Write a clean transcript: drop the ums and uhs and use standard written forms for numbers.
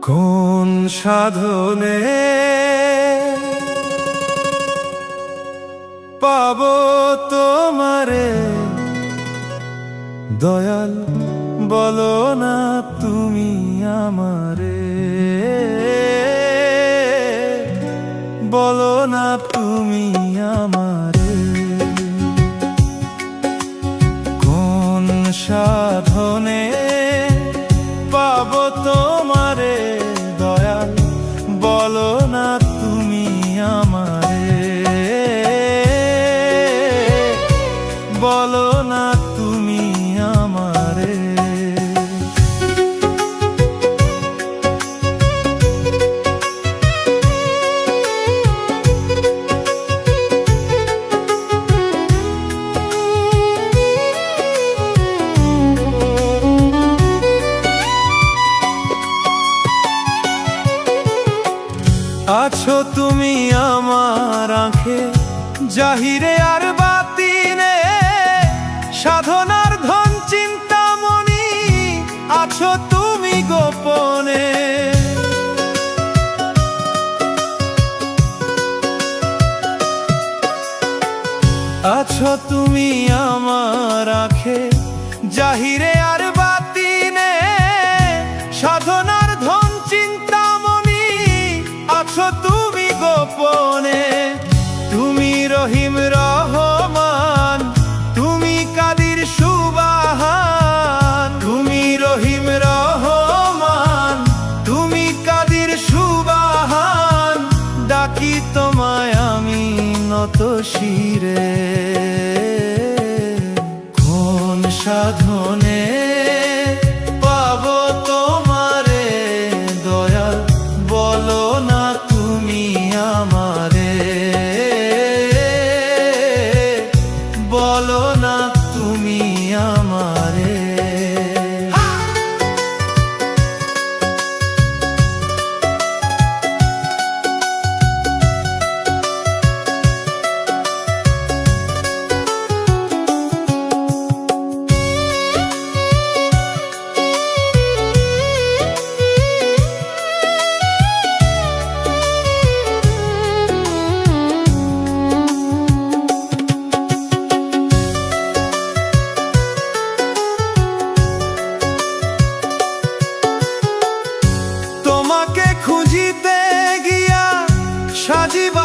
কোন সাধনে পাবো তোমারে দয়াল, বলো না তুমি আমারে, বলো না তুমি আমারে। কোন সাধনে পাবো তোমারে দয়াল, বলো না তুমি আমারে, বলো না তুমি আমারে। আছো তুমি আমার আঁখে জাহিরে আর বাতিনে, সাধনার ধন চিন্তামণি আছো তুমি গোপনে। আছো তুমি আমার আঁখে জাহিরে আর বাতিনে, সাধনার ধন চিন্তামণি আছো তুমি গোপনে। তুমি রহিম রহমান, তুমি কাদির সুবাহান, তুমি রহিম রহমান, তুমি কাদির সুবাহান। ডাকি তোমায় আমি নত শিরে। কোন সাধনে পাবো তোমারে দয়াল, বলো না তুমি আমারে, বলো না তুমি আমারে। খুঁজিতে গিয়া সাজিবা